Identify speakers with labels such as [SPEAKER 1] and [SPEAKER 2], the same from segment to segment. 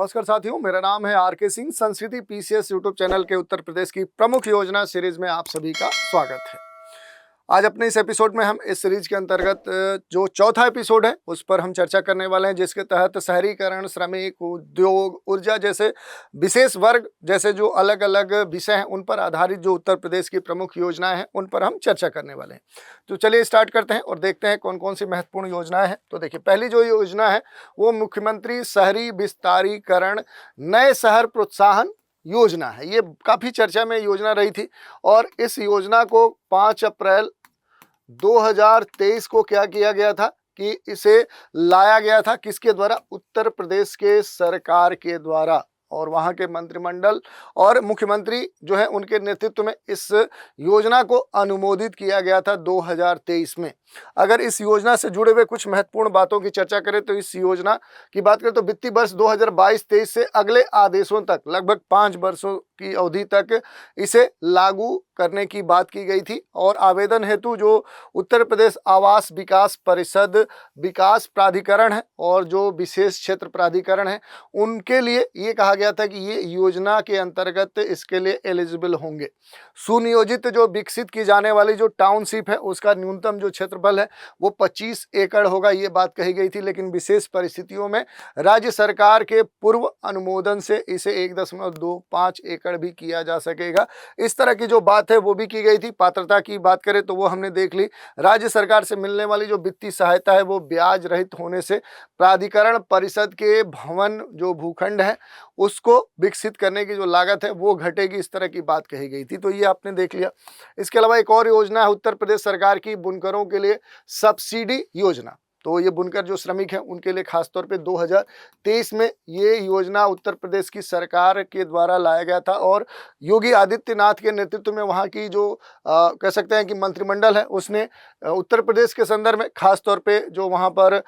[SPEAKER 1] नमस्कार साथियों, मेरा नाम है आर.के. सिंह। संस्कृति पीसीएस यूट्यूब चैनल के उत्तर प्रदेश की प्रमुख योजना सीरीज में आप सभी का स्वागत है। आज अपने इस एपिसोड में हम इस सीरीज के अंतर्गत जो चौथा एपिसोड है उस पर हम चर्चा करने वाले हैं, जिसके तहत शहरीकरण, श्रमिक, उद्योग, ऊर्जा जैसे विशेष वर्ग जैसे जो अलग अलग विषय हैं उन पर आधारित जो उत्तर प्रदेश की प्रमुख योजनाएं हैं उन पर हम चर्चा करने वाले हैं। तो चलिए स्टार्ट करते हैं और देखते हैं कौन कौन सी महत्वपूर्ण योजनाएं हैं। तो देखिए, पहली जो योजना है वो मुख्यमंत्री शहरी विस्तारीकरण नए शहर प्रोत्साहन योजना है। ये काफ़ी चर्चा में योजना रही थी और इस योजना को 5 अप्रैल 2023 को क्या किया गया था कि इसे लाया गया था, किसके द्वारा? उत्तर प्रदेश के सरकार के द्वारा, और वहाँ के मंत्रिमंडल और मुख्यमंत्री जो है उनके नेतृत्व में इस योजना को अनुमोदित किया गया था 2023 में। अगर इस योजना से जुड़े हुए कुछ महत्वपूर्ण बातों की चर्चा करें तो इस योजना की बात करें तो वित्तीय वर्ष 2022-23 से अगले आदेशों तक लगभग 5 वर्षों की अवधि तक इसे लागू करने की बात की गई थी। और आवेदन हेतु जो उत्तर प्रदेश आवास विकास परिषद विकास प्राधिकरण है और जो विशेष क्षेत्र प्राधिकरण है उनके लिए ये कहा गया था कि ये योजना के अंतर्गत इसके लिए एलिजिबल होंगे। सुनियोजित जो विकसित की जाने वाली जो टाउनशिप है उसका न्यूनतम जो क्षेत्रफल है वो 25 एकड़ होगा, ये बात कही गई थी। लेकिन विशेष परिस्थितियों में राज्य सरकार के पूर्व अनुमोदन से इसे 1.25 एकड़ भी किया जा सकेगा। इस तरह की जो बात है वो भी की गई थी। पात्रता की बात करें तो वो हमने देख ली। राज्य सरकार से मिलने वाली जो वित्तीय सहायता है वो ब्याज रहित होने से प्राधिकरण परिषद के भवन जो भूखंड है उसको विकसित करने की जो लागत है वो घटेगी, इस तरह की बात कही गई थी। तो ये आपने देख लिया। इसके अलावा एक और योजना है उत्तर प्रदेश सरकार की बुनकरों के लिए सब्सिडी योजना। तो ये बुनकर जो श्रमिक हैं उनके लिए खासतौर पे 2023 में ये योजना उत्तर प्रदेश की सरकार के द्वारा लाया गया था और योगी आदित्यनाथ के नेतृत्व में वहाँ की जो कह सकते हैं कि मंत्रिमंडल है उसने उत्तर प्रदेश के संदर्भ में खासतौर पे जो वहाँ पर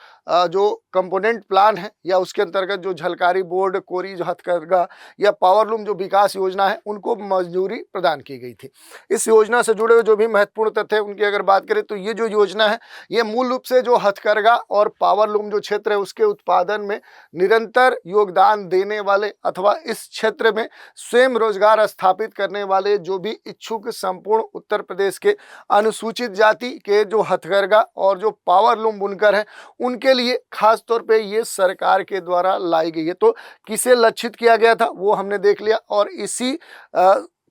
[SPEAKER 1] जो कंपोनेंट प्लान है या उसके अंतर्गत जो झलकारी बोर्ड, कोरी जो हथकरघा या पावरलूम जो विकास योजना है उनको मंजूरी प्रदान की गई थी। इस योजना से जुड़े हुए जो भी महत्वपूर्ण तथ्य है उनकी अगर बात करें तो ये जो योजना है ये मूल रूप से जो हथकरघा और पावरलूम जो क्षेत्र है उसके उत्पादन में निरंतर योगदान देने वाले अथवा इस क्षेत्र में स्वयं रोजगार स्थापित करने वाले जो भी इच्छुक संपूर्ण उत्तर प्रदेश के अनुसूचित जाति के जो हथकरघा और जो पावरलूम बुनकर हैं उनके लिए खास तौर पे ये सरकार के द्वारा लाई गई है। तो किसे लक्षित किया गया था वो हमने देख लिया। और इसी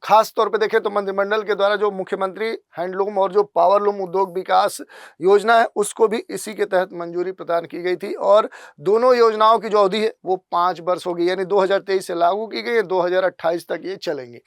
[SPEAKER 1] खास तौर पे देखें तो मंत्रिमंडल के द्वारा जो मुख्यमंत्री हैंडलूम और जो पावरलूम उद्योग विकास योजना है उसको भी इसी के तहत मंजूरी प्रदान की गई थी। और दोनों योजनाओं की जो अवधि है वो 5 वर्ष होगी, यानी 2023 से लागू की गई है, 2028 तक ये चलेंगी।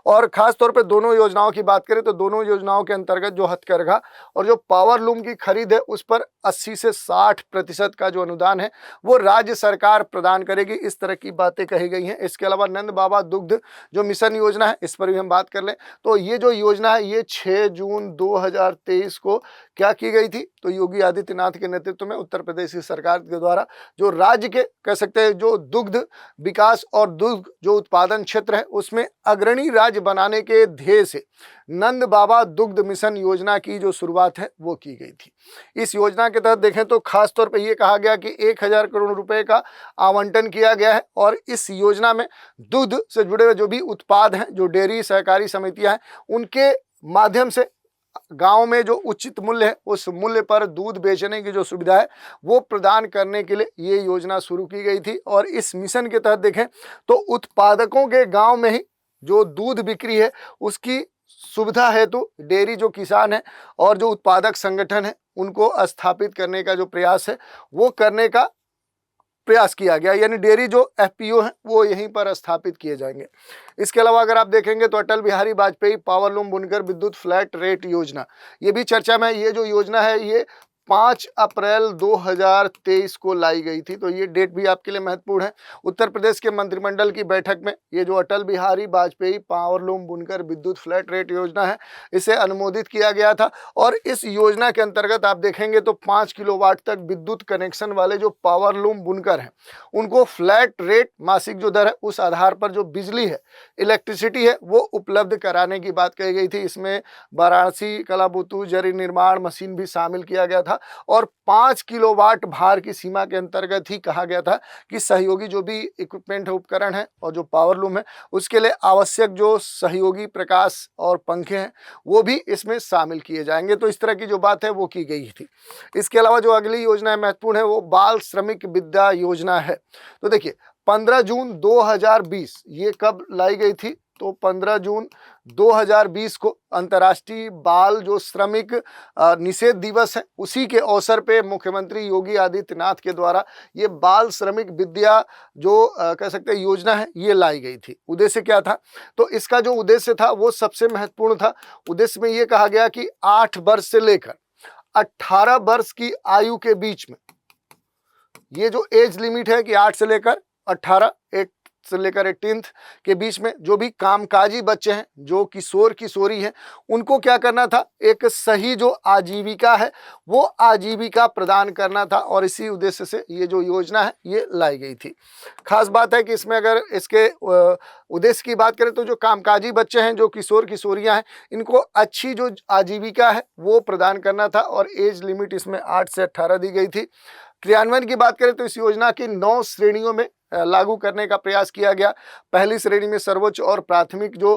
[SPEAKER 1] और खास तौर पे दोनों योजनाओं की बात करें तो दोनों योजनाओं के अंतर्गत जो हथकरघा और जो पावरलूम की खरीद है उस पर 80 से 60% का जो अनुदान है वो राज्य सरकार प्रदान करेगी, इस तरह की बातें कही गई हैं। इसके अलावा नंद बाबा दुग्ध जो मिशन योजना है इस पर भी हम बात कर लें तो ये जो योजना है ये 6 जून 2023 को क्या की गई थी? तो योगी आदित्यनाथ के नेतृत्व में उत्तर प्रदेश की सरकार के द्वारा जो राज्य के कह सकते हैं जो दुग्ध विकास और दुग्ध जो उत्पादन क्षेत्र है उसमें अग्रणी राज्य बनाने के ध्येय से नंद बाबा दुग्ध मिशन योजना की जो शुरुआत है वो की गई थी। इस योजना के तहत देखें तो खास तौर पे ये कहा गया कि 1000 करोड़ रुपए का आवंटन किया गया है और इस योजना में दूध से जुड़े हुए जो भी उत्पाद हैं, जो डेयरी सहकारी समितियां हैं उनके माध्यम से गांव में जो उचित मूल्य है उस मूल्य पर दूध बेचने की जो सुविधा है वो प्रदान करने के लिए ये योजना शुरू की गई थी। और इस मिशन के तहत देखें तो उत्पादकों के गांव में ही जो दूध बिक्री है उसकी सुविधा हेतु डेयरी जो किसान है और जो उत्पादक संगठन है उनको स्थापित करने का जो प्रयास है वो करने का प्रयास किया गया, यानी डेयरी जो एफपीओ हैं वो यहीं पर स्थापित किए जाएंगे। इसके अलावा अगर आप देखेंगे तो अटल बिहारी वाजपेयी पावरलूम बुनकर विद्युत फ्लैट रेट योजना ये भी चर्चा में। ये जो योजना है ये 5 अप्रैल 2023 को लाई गई थी। तो ये डेट भी आपके लिए महत्वपूर्ण है। उत्तर प्रदेश के मंत्रिमंडल की बैठक में ये जो अटल बिहारी वाजपेयी पावरलूम बुनकर विद्युत फ्लैट रेट योजना है इसे अनुमोदित किया गया था। और इस योजना के अंतर्गत आप देखेंगे तो 5 किलोवाट तक विद्युत कनेक्शन वाले जो पावरलूम बुनकर हैं उनको फ्लैट रेट मासिक जो दर है उस आधार पर जो बिजली है, इलेक्ट्रिसिटी है वो उपलब्ध कराने की बात कही गई थी। इसमें वाराणसी कलाबुतु जरी निर्माण मशीन भी शामिल किया गया था। और 5 किलोवाट भार की सीमा के अंतर्गत ही कहा गया था कि सहयोगी जो भी इक्विपमेंट है, उपकरण है और जो पावर लूम है उसके लिए आवश्यक जो सहयोगी प्रकाश और पंखे हैं वो भी इसमें शामिल किए जाएंगे। तो इस तरह की जो बात है वो की गई थी। इसके अलावा जो अगली योजना महत्वपूर्ण है वो बाल श्रमिक विद्या योजना है। तो देखिए 15 जून 2020 ये कब लाई गई थी? तो 15 जून 2020 को अंतर्राष्ट्रीय बाल जो श्रमिक निषेध दिवस है उसी के अवसर पे मुख्यमंत्री योगी आदित्यनाथ के द्वारा ये बाल श्रमिक विद्या जो कह सकते हैं योजना है ये लाई गई थी। उद्देश्य क्या था? तो इसका जो उद्देश्य था वो सबसे महत्वपूर्ण था। उद्देश्य में ये कहा गया कि 8 वर्ष से लेकर 18 वर्ष की आयु के बीच में ये जो एज लिमिट है कि 8 से लेकर 18 से लेकर 18 के बीच में जो भी कामकाजी बच्चे हैं, जो किशोर किशोरी हैं, उनको क्या करना था? एक सही जो आजीविका है वो आजीविका प्रदान करना था और इसी उद्देश्य से ये जो योजना है ये लाई गई थी। खास बात है कि इसमें अगर इसके उद्देश्य की बात करें तो जो कामकाजी बच्चे हैं, जो किशोर किशोरियां हैं, इनको अच्छी जो आजीविका है वो प्रदान करना था और एज लिमिट इसमें 8 से 18 दी गई थी। क्रियान्वयन की बात करें तो इस योजना की 9 श्रेणियों में लागू करने का प्रयास किया गया। पहली श्रेणी में सर्वोच्च और प्राथमिक जो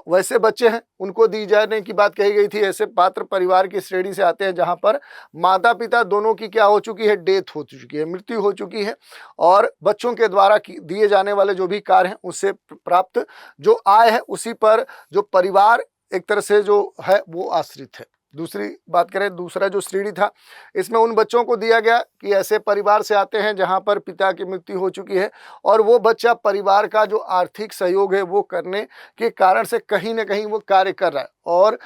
[SPEAKER 1] वैसे बच्चे हैं उनको दी जाने की बात कही गई थी। ऐसे पात्र परिवार की श्रेणी से आते हैं जहां पर माता पिता दोनों की क्या हो चुकी है? डेथ हो चुकी है, मृत्यु हो चुकी है और बच्चों के द्वारा दिए जाने वाले जो भी कार्य हैं उससे प्राप्त जो आय है उसी पर जो परिवार एक तरह से जो है वो आश्रित है। दूसरी बात करें, दूसरा जो श्रेणी था इसमें उन बच्चों को दिया गया कि ऐसे परिवार से आते हैं जहां पर पिता की मृत्यु हो चुकी है और वो बच्चा परिवार का जो आर्थिक सहयोग है वो करने के कारण से कहीं ना कहीं वो कार्य कर रहा है। और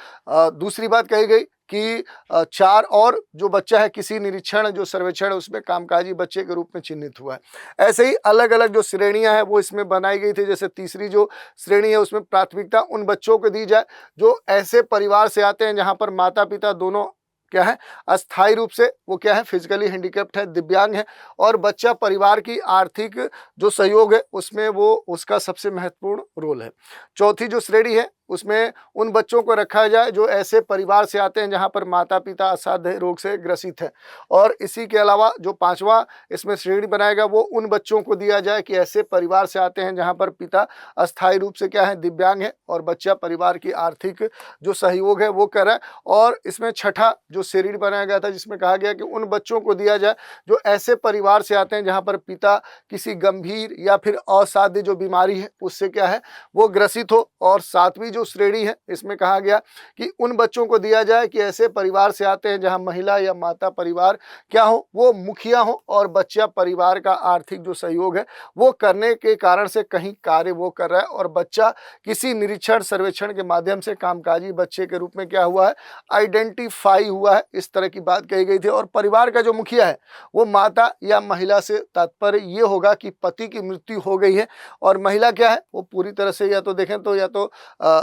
[SPEAKER 1] दूसरी बात कही गई कि 4 और जो बच्चा है किसी निरीक्षण जो सर्वेक्षण है उसमें कामकाजी बच्चे के रूप में चिन्हित हुआ है। ऐसे ही अलग अलग जो श्रेणियां हैं वो इसमें बनाई गई थी। जैसे तीसरी जो श्रेणी है उसमें प्राथमिकता उन बच्चों को दी जाए जो ऐसे परिवार से आते हैं जहां पर माता पिता दोनों क्या है? अस्थायी रूप से वो क्या है? फिजिकली हैंडीकैप्ड है, दिव्यांग है और बच्चा परिवार की आर्थिक जो सहयोग है उसमें वो उसका सबसे महत्वपूर्ण रोल है। चौथी जो श्रेणी है उसमें उन बच्चों को रखा जाए जो ऐसे परिवार से आते हैं जहां पर माता पिता असाध्य रोग से ग्रसित है। और इसी के अलावा जो 5वां इसमें श्रेणी बनाएगा वो उन बच्चों को दिया जाए कि ऐसे परिवार से आते हैं जहां पर पिता अस्थायी रूप से क्या है? दिव्यांग है और बच्चा परिवार की आर्थिक जो सहयोग है वो करे। और इसमें छठा जो श्रेणी बनाया गया था जिसमें कहा गया कि उन बच्चों को दिया जाए जो ऐसे परिवार से आते हैं जहां पर पिता किसी गंभीर या फिर असाध्य जो बीमारी है उससे क्या है? वो ग्रसित हो। और 7वीं जो श्रेणी है इसमें कहा गया कि उन बच्चों को दिया जाए कि ऐसे परिवार से आते हैं जहां महिला या माता परिवार क्या हो? वो मुखिया हो और बच्चा परिवार का आर्थिक जो सहयोग है वो करने के कारण से कहीं कार्य वो कर रहा है और बच्चा किसी निरीक्षण सर्वेक्षण के माध्यम से कामकाजी बच्चे के रूप में क्या हुआ है? आइडेंटिफाई हुआ है। इस तरह की बात कही गई थी। और परिवार का जो मुखिया है वो माता या महिला से तात्पर्य ये होगा कि पति की मृत्यु हो गई है और महिला क्या है? वो पूरी तरह से या तो देखें तो या तो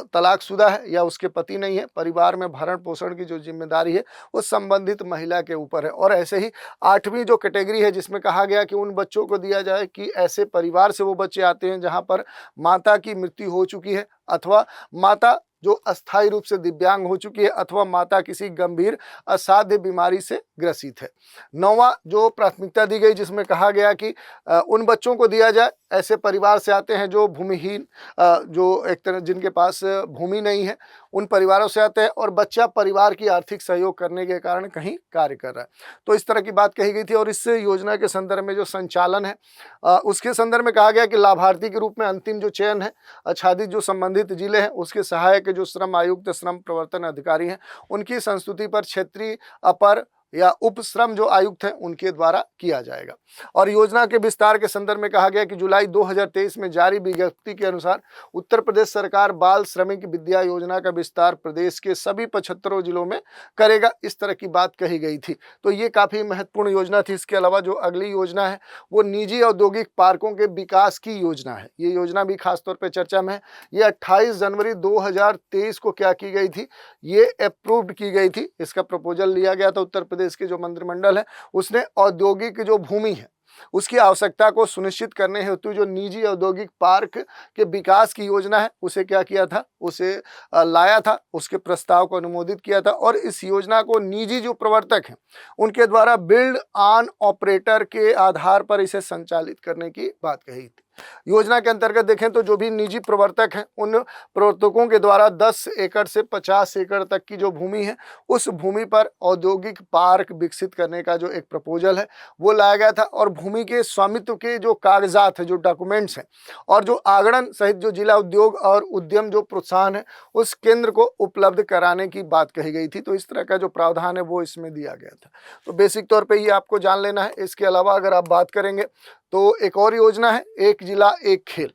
[SPEAKER 1] तलाकशुदा है या उसके पति नहीं है। परिवार में भरण पोषण की जो जिम्मेदारी है वो संबंधित महिला के ऊपर है। और ऐसे ही 8वीं जो कैटेगरी है जिसमें कहा गया कि उन बच्चों को दिया जाए कि ऐसे परिवार से वो बच्चे आते हैं जहां पर माता की मृत्यु हो चुकी है अथवा माता जो अस्थायी रूप से दिव्यांग हो चुकी है अथवा माता किसी गंभीर असाध्य बीमारी से ग्रसित है। 9वां जो प्राथमिकता दी गई जिसमें कहा गया कि उन बच्चों को दिया जाए ऐसे परिवार से आते हैं जो भूमिहीन जो एक तरह जिनके पास भूमि नहीं है उन परिवारों से आते हैं और बच्चा परिवार की आर्थिक सहयोग करने के कारण कहीं कार्य कर रहा है। तो इस तरह की बात कही गई थी। और इस योजना के संदर्भ में जो संचालन है उसके संदर्भ में कहा गया कि लाभार्थी के रूप में अंतिम जो चयन है आच्छादित जो संबंधित जिले हैं उसके सहायक जो श्रम आयुक्त श्रम प्रवर्तन अधिकारी हैं उनकी संस्तुति पर क्षेत्रीय अपर या उप श्रम जो आयुक्त हैं उनके द्वारा किया जाएगा। और योजना के विस्तार के संदर्भ में कहा गया कि जुलाई 2023 में जारी विज्ञप्ति के अनुसार उत्तर प्रदेश सरकार बाल श्रमिक विद्या योजना का विस्तार प्रदेश के सभी 75 जिलों में करेगा। इस तरह की बात कही गई थी। तो ये काफ़ी महत्वपूर्ण योजना थी। इसके अलावा जो अगली योजना है वो निजी औद्योगिक पार्कों के विकास की योजना है। ये योजना भी खासतौर पर चर्चा में है। ये 28 जनवरी 2023 को क्या की गई थी? ये अप्रूव्ड की गई थी। इसका प्रपोजल लिया गया था। उत्तर प्रदेश के जो मंत्रिमंडल है उसने औद्योगिक जो भूमि है उसकी आवश्यकता को सुनिश्चित करने हेतु जो निजी औद्योगिक पार्क के विकास की योजना है उसे क्या किया था, उसे लाया था, उसके प्रस्ताव को अनुमोदित किया था और इस योजना को निजी जो प्रवर्तक हैं उनके द्वारा बिल्ड ऑन ऑपरेटर के आधार पर इसे संचालित करने की बात कही थी। योजना के अंतर्गत देखें तो जो भी निजी प्रवर्तक हैं उन प्रवर्तकों के द्वारा 10 एकड़ से 50 एकड़ तक की जो भूमि है उस भूमि पर औद्योगिक पार्क विकसित करने का जो एक प्रपोजल है वो लाया गया था और भूमि के स्वामित्व के जो कागजात है, जो डॉक्यूमेंट्स हैं और जो आगणन सहित जो जिला उद्योग और उद्यम जो प्रोत्साहन है उस केंद्र को उपलब्ध कराने की बात कही गई थी। तो इस तरह का जो प्रावधान है वो इसमें दिया गया था। तो बेसिक तौर पे ये आपको जान लेना है। इसके अलावा अगर आप बात करेंगे तो एक और योजना है एक जिला एक खेल।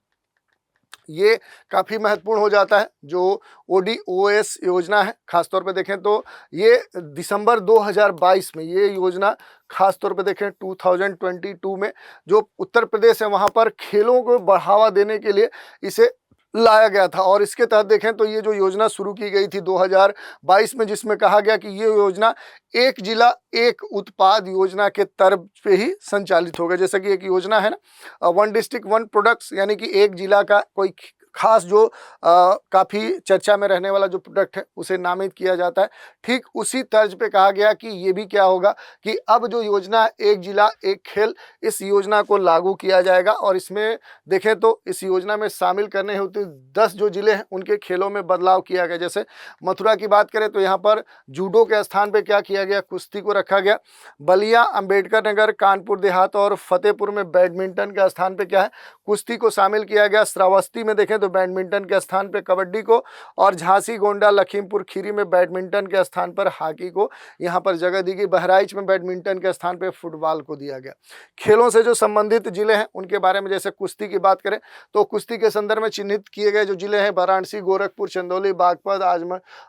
[SPEAKER 1] ये काफ़ी महत्वपूर्ण हो जाता है। जो ODOS योजना है खासतौर पे देखें तो ये दिसंबर 2022 में ये योजना खासतौर पे देखें 2022 में जो उत्तर प्रदेश है वहाँ पर खेलों को बढ़ावा देने के लिए इसे लाया गया था और इसके तहत देखें तो ये जो योजना शुरू की गई थी 2022 में, जिसमें कहा गया कि ये योजना एक जिला एक उत्पाद योजना के तर्ज पे ही संचालित होगा। जैसा कि एक योजना है ना वन डिस्ट्रिक्ट वन प्रोडक्ट्स, यानी कि एक जिला का कोई खास जो काफ़ी चर्चा में रहने वाला जो प्रोडक्ट है उसे नामित किया जाता है, ठीक उसी तर्ज पे कहा गया कि ये भी क्या होगा कि अब जो योजना एक जिला एक खेल इस योजना को लागू किया जाएगा और इसमें देखें तो इस योजना में शामिल करने हेतु 10 जो जिले हैं उनके खेलों में बदलाव किया गया। जैसे मथुरा की बात करें तो यहाँ पर जूडो के स्थान पे क्या किया गया, कुश्ती को रखा गया। बलिया, अंबेडकर नगर, कानपुर देहात और फतेहपुर में बैडमिंटन के स्थान पे क्या है, कुश्ती को शामिल किया गया। श्रावस्ती में देखें तो बैडमिंटन के स्थान पे कबड्डी को और झांसी, गोंडा, लखीमपुर खीरी में बैडमिंटन के स्थान पर हॉकी को यहाँ पर जगह दी गई। बहराइच में बैडमिंटन के स्थान पे फुटबॉल को दिया गया। खेलों से जो संबंधित जिले हैं उनके बारे में जैसे कुश्ती की बात करें तो कुश्ती के संदर्भ में चिन्हित किए गए जो जिले हैं वाराणसी, गोरखपुर, चंदौली, बागपत,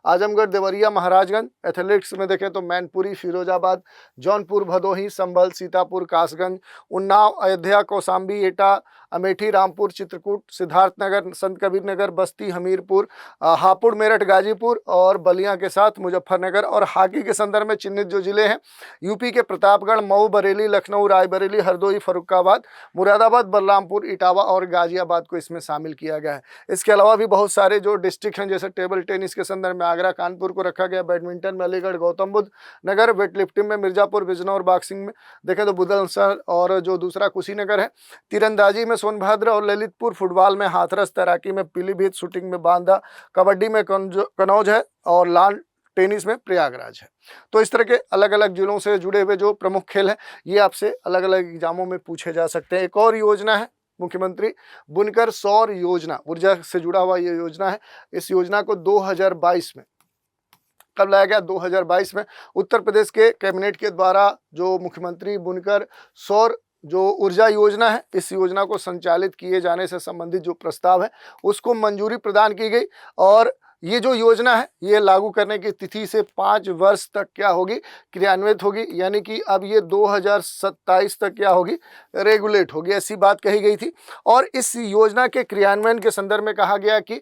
[SPEAKER 1] आजमगढ़, देवरिया, महाराजगंज। एथलेटिक्स में देखें तो मैनपुरी, फिरोजाबाद, जौनपुर, भदोही, संभल, सीतापुर, कासगंज, उन्नाव, अयोध्या, कौशाम्बी, एटा, अमेठी, रामपुर, चित्रकूट, सिद्धार्थनगर, संत कबीर नगर, बस्ती, हमीरपुर, हापुड़, मेरठ, गाजीपुर और बलिया के साथ मुजफ्फरनगर। और हॉकी के संदर्भ में चिन्हित जो जिले हैं यूपी के प्रतापगढ़, मऊ, बरेली, लखनऊ, रायबरेली, हरदोई, फर्रुखाबाद, मुरादाबाद, बलरामपुर, इटावा और गाजियाबाद को इसमें शामिल किया गया है। इसके अलावा भी बहुत सारे जो डिस्ट्रिक्ट हैं जैसे टेबल टेनिस के संदर्भ में आगरा, कानपुर को रखा गया। बैडमिंटन में अलीगढ़, गौतम बुद्ध नगर, वेटलिफ्टिंग में मिर्जापुर, बिजनौर, बॉक्सिंग में देखें तो बुलंदशहर और जो दूसरा कुशीनगर है। तीरंदाजी में सोनभद्र और ललितपुर, फुटबॉल में हाथरस, तैराकी में पीलीभीत, शूटिंग में बांदा, कबड्डी में कनौज है और लान टेनिस में प्रयागराज है। तो इस तरह के अलग अलग जिलों से जुड़े हुए जो प्रमुख खेल हैं ये आपसे अलग अलग एग्जामों में पूछे जा सकते हैं। एक और योजना है मुख्यमंत्री बुनकर सौर योजना, ऊर्जा से जुड़ा हुआ ये योजना है। इस योजना को 2022 में कब लाया गया, 2022 में उत्तर प्रदेश के कैबिनेट के द्वारा जो मुख्यमंत्री बुनकर सौर जो ऊर्जा योजना है इस योजना को संचालित किए जाने से संबंधित जो प्रस्ताव है उसको मंजूरी प्रदान की गई और ये जो योजना है ये लागू करने की तिथि से 5 वर्ष तक क्या होगी, क्रियान्वित होगी, यानी कि अब ये 2027 तक क्या होगी, रेगुलेट होगी, ऐसी बात कही गई थी। और इस योजना के क्रियान्वयन के संदर्भ में कहा गया कि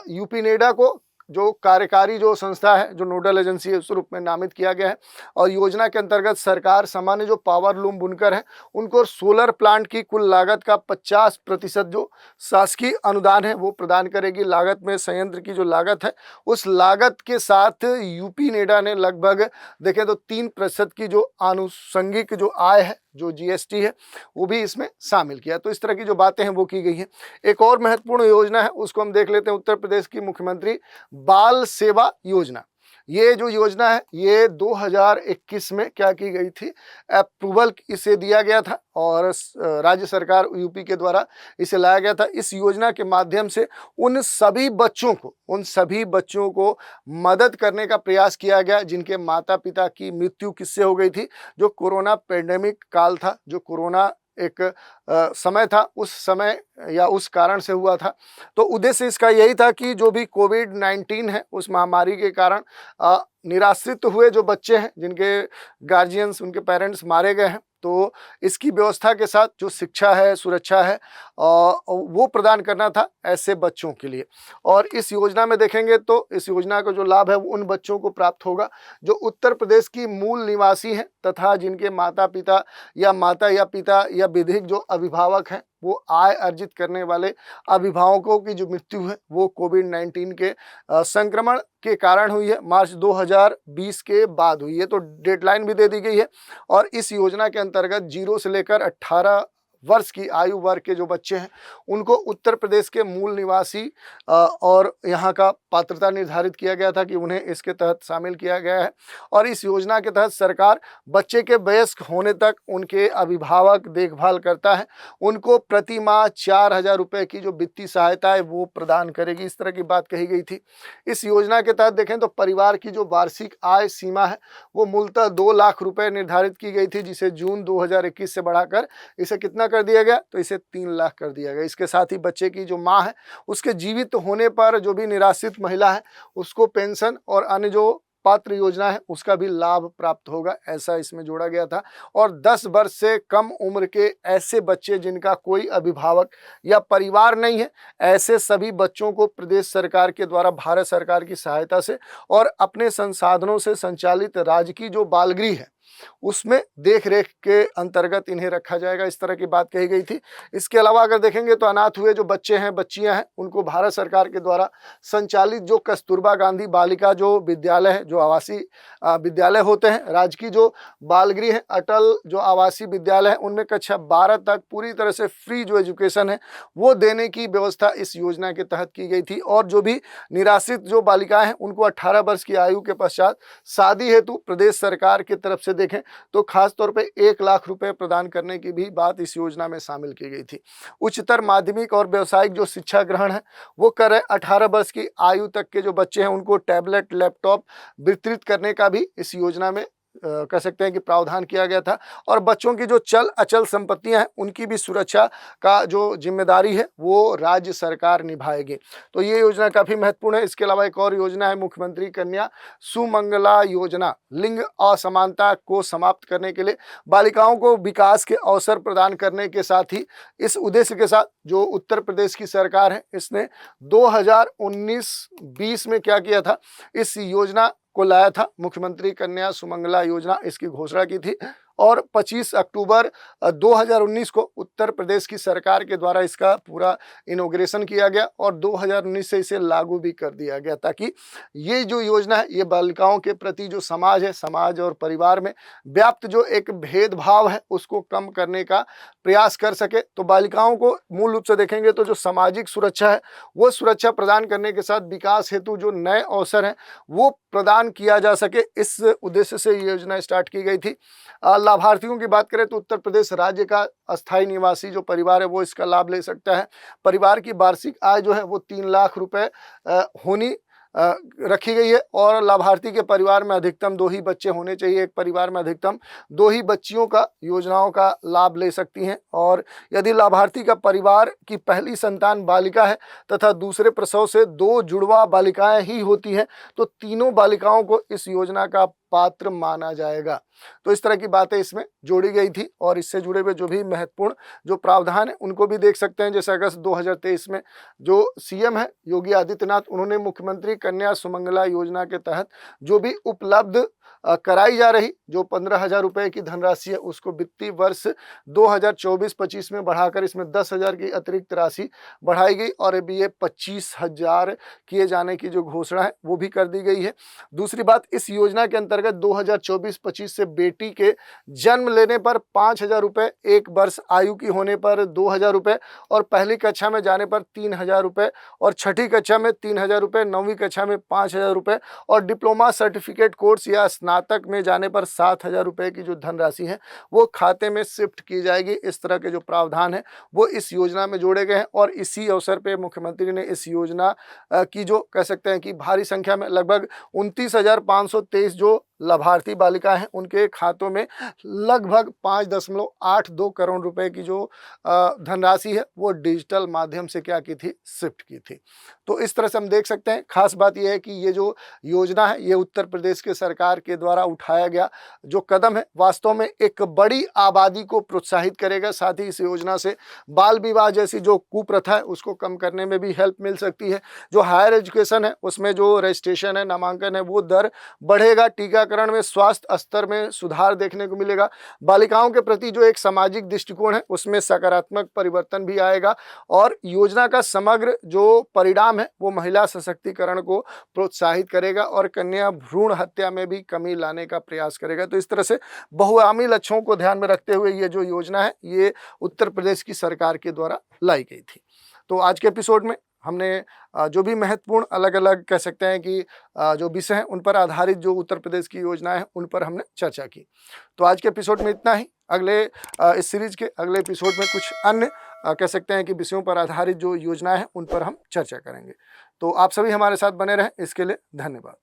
[SPEAKER 1] यूपी नेडा को जो कार्यकारी जो संस्था है, जो नोडल एजेंसी है, उस रूप में नामित किया गया है। और योजना के अंतर्गत सरकार सामान्य जो पावर लूम बुनकर है उनको सोलर प्लांट की कुल लागत का 50% जो शासकीय अनुदान है वो प्रदान करेगी। लागत में संयंत्र की जो लागत है उस लागत के साथ यूपी नेडा ने लगभग देखें तो 3% की जो आनुषंगिक जो आय है, जो GST है, वो भी इसमें शामिल किया। तो इस तरह की जो बातें हैं वो की गई हैं। एक और महत्वपूर्ण योजना है उसको हम देख लेते हैं, उत्तर प्रदेश की मुख्यमंत्री बाल सेवा योजना। ये जो योजना है ये 2021 में क्या की गई थी, अप्रूवल इसे दिया गया था और राज्य सरकार यूपी के द्वारा इसे लाया गया था। इस योजना के माध्यम से उन सभी बच्चों को मदद करने का प्रयास किया गया जिनके माता पिता की मृत्यु किससे हो गई थी, जो कोरोना पैंडेमिक काल था, जो कोरोना एक समय था, उस समय या उस कारण से हुआ था। तो उद्देश्य इसका यही था कि जो भी कोविड-19 है उस महामारी के कारण निराश्रित हुए जो बच्चे हैं, जिनके गार्जियंस, उनके पेरेंट्स मारे गए हैं, तो इसकी व्यवस्था के साथ जो शिक्षा है, सुरक्षा है वो प्रदान करना था ऐसे बच्चों के लिए। और इस योजना में देखेंगे तो इस योजना का जो लाभ है वो उन बच्चों को प्राप्त होगा जो उत्तर प्रदेश की मूल निवासी हैं तथा जिनके माता पिता या पिता या विधिक जो अभिभावक हैं वो आय अर्जित करने वाले अभिभावकों की जो मृत्यु है वो कोविड-19 के संक्रमण के कारण हुई है, मार्च 2020 के बाद हुई है। तो डेडलाइन भी दे दी गई है और इस योजना के अंतर्गत 0 से लेकर 18 वर्ष की आयु वर्ग के जो बच्चे हैं उनको उत्तर प्रदेश के मूल निवासी और यहाँ का पात्रता निर्धारित किया गया था कि उन्हें इसके तहत शामिल किया गया है। और इस योजना के तहत सरकार बच्चे के वयस्क होने तक उनके अभिभावक देखभाल करता है, उनको प्रति माह 4,000 रुपये की जो वित्तीय सहायता है वो प्रदान करेगी, इस तरह की बात कही गई थी। इस योजना के तहत देखें तो परिवार की जो वार्षिक आय सीमा है वो मूलतः 2 लाख रुपये निर्धारित की गई थी, जिसे जून 2021 से बढ़ाकर इसे कितना कर दिया गया, तो इसे 3 लाख कर दिया गया। इसके साथ ही बच्चे की जो माँ है उसके जीवित होने पर जो भी निराश्रित महिला है उसको पेंशन और अन्य जो पात्र योजना है उसका भी लाभ प्राप्त होगा, ऐसा इसमें जोड़ा गया था। और 10 वर्ष से कम उम्र के ऐसे बच्चे जिनका कोई अभिभावक या परिवार नहीं है, ऐसे सभी बच्चों को प्रदेश सरकार के द्वारा भारत सरकार की सहायता से और अपने संसाधनों से संचालित राज्य की जो बाल गृह है उसमें देख रेख के अंतर्गत इन्हें रखा जाएगा, इस तरह की बात कही गई थी। इसके अलावा अगर देखेंगे तो अनाथ हुए जो बच्चे हैं, बच्चियां हैं, उनको भारत सरकार के द्वारा संचालित जो कस्तूरबा गांधी बालिका जो विद्यालय है, जो आवासीय विद्यालय होते हैं, राज्य की जो बाल गृह है, अटल जो आवासीय विद्यालय है, उनमें कक्षा 12 तक पूरी तरह से फ्री जो एजुकेशन है वो देने की व्यवस्था इस योजना के तहत की गई थी। और जो भी निराश्रित जो बालिकाएं हैं उनको 18 वर्ष की आयु के पश्चात शादी हेतु प्रदेश सरकार की तरफ से देखें तो खास तौर पे 1 लाख रुपए प्रदान करने की भी बात इस योजना में शामिल की गई थी। उच्चतर माध्यमिक और व्यावसायिक जो शिक्षा ग्रहण है वो कर रहे 18 वर्ष की आयु तक के जो बच्चे हैं उनको टैबलेट, लैपटॉप वितरित करने का भी इस योजना में कह सकते हैं कि प्रावधान किया गया था। और बच्चों की जो चल अचल संपत्तियां हैं उनकी भी सुरक्षा का जो जिम्मेदारी है वो राज्य सरकार निभाएगी। तो ये योजना काफ़ी महत्वपूर्ण है। इसके अलावा एक और योजना है मुख्यमंत्री कन्या सुमंगला योजना। लिंग असमानता को समाप्त करने के लिए बालिकाओं को विकास के अवसर प्रदान करने के साथ ही इस उद्देश्य के साथ जो उत्तर प्रदेश की सरकार है इसने 2019-20 में क्या किया था, इस योजना को लाया था, मुख्यमंत्री कन्या सुमंगला योजना, इसकी घोषणा की थी। और 25 अक्टूबर 2019 को उत्तर प्रदेश की सरकार के द्वारा इसका पूरा इनॉग्रेशन किया गया और 2019 से इसे लागू भी कर दिया गया, ताकि ये जो योजना है ये बालिकाओं के प्रति जो समाज है, समाज और परिवार में व्याप्त जो एक भेदभाव है उसको कम करने का प्रयास कर सके। तो बालिकाओं को मूल रूप से देखेंगे तो जो सामाजिक सुरक्षा है वो सुरक्षा प्रदान करने के साथ विकास हेतु जो नए अवसर हैं वो प्रदान किया जा सके, इस उद्देश्य से ये योजना स्टार्ट की गई थी। लाभार्थियों की बात करें तो उत्तर प्रदेश राज्य का अस्थायी निवासी जो परिवार है वो इसका लाभ ले सकता है। परिवार की वार्षिक आय जो है वो 3 लाख रुपए होनी रखी गई है और लाभार्थी के परिवार में अधिकतम 2 ही बच्चे होने चाहिए। एक परिवार में अधिकतम 2 ही बच्चियों का योजनाओं का लाभ ले सकती हैं। और यदि लाभार्थी का परिवार की पहली संतान बालिका है तथा दूसरे प्रसव से 2 जुड़वा बालिकाएं ही होती हैं तो तीनों बालिकाओं को इस योजना का पात्र माना जाएगा। तो इस तरह की बातें इसमें जोड़ी गई थी और इससे जुड़े हुए जो भी महत्वपूर्ण जो प्रावधान है उनको भी देख सकते हैं। जैसे अगस्त 2023 में जो सीएम है योगी आदित्यनाथ, उन्होंने मुख्यमंत्री कन्या सुमंगला योजना के तहत जो भी उपलब्ध कराई जा रही जो 15,000 रुपये की धनराशि है उसको वित्तीय वर्ष 2024-25 में बढ़ाकर इसमें 10,000 की अतिरिक्त राशि बढ़ाई गई और अभी ये 25,000 किए जाने की जो घोषणा है वो भी कर दी गई है। दूसरी बात, इस योजना के अंतर्गत 2024-25 से बेटी के जन्म लेने पर 5,000 रुपये, 1 वर्ष आयु की होने पर 2,000 रुपये और पहली कक्षा में जाने पर 3,000 रुपये और छठी कक्षा में 3,000 रुपये, 9वीं कक्षा में 5,000 रुपये और डिप्लोमा सर्टिफिकेट कोर्स या स्नातक में जाने पर 7,000 रुपये की जो धनराशि है वो खाते में शिफ्ट की जाएगी। इस तरह के जो प्रावधान है वो इस योजना में जोड़े गए हैं और इसी अवसर पे मुख्यमंत्री ने इस योजना की जो कह सकते हैं कि भारी संख्या में लगभग 29,523 जो लाभार्थी बालिकाएं हैं उनके खातों में लगभग 5.82 करोड़ रुपए की जो धनराशि है वो डिजिटल माध्यम से क्या की थी, शिफ्ट की थी। तो इस तरह से हम देख सकते हैं। खास बात यह है कि ये जो योजना है ये उत्तर प्रदेश के सरकार के द्वारा उठाया गया जो कदम है वास्तव में एक बड़ी आबादी को प्रोत्साहित करेगा। साथ ही इस योजना से बाल विवाह जैसी जो कुप्रथा है उसको कम करने में भी हेल्प मिल सकती है। जो हायर एजुकेशन है उसमें जो रजिस्ट्रेशन है, नामांकन है, वो दर बढ़ेगा। टीकाकरण में, स्वास्थ्य स्तर में सुधार देखने को मिलेगा। बालिकाओं के प्रति जो एक सामाजिक दृष्टिकोण है उसमें सकारात्मक परिवर्तन भी आएगा और योजना का समग्र जो परिणाम है वो महिला सशक्तिकरण को प्रोत्साहित करेगा और कन्या भ्रूण हत्या में भी कमी लाने का प्रयास करेगा। तो इस तरह से बहुआयामी लक्ष्यों को ध्यान में रखते हुए ये जो योजना है ये उत्तर प्रदेश की सरकार के द्वारा लाई गई थी। तो आज के एपिसोड में हमने जो भी महत्वपूर्ण अलग अलग कह सकते हैं कि जो विषय हैं उन पर आधारित जो उत्तर प्रदेश की योजनाएं हैं उन पर हमने चर्चा की। तो आज के एपिसोड में इतना ही। अगले इस सीरीज के अगले एपिसोड में कुछ अन्य कह सकते हैं कि विषयों पर आधारित जो योजनाएं हैं उन पर हम चर्चा करेंगे। तो आप सभी हमारे साथ बने रहें, इसके लिए धन्यवाद।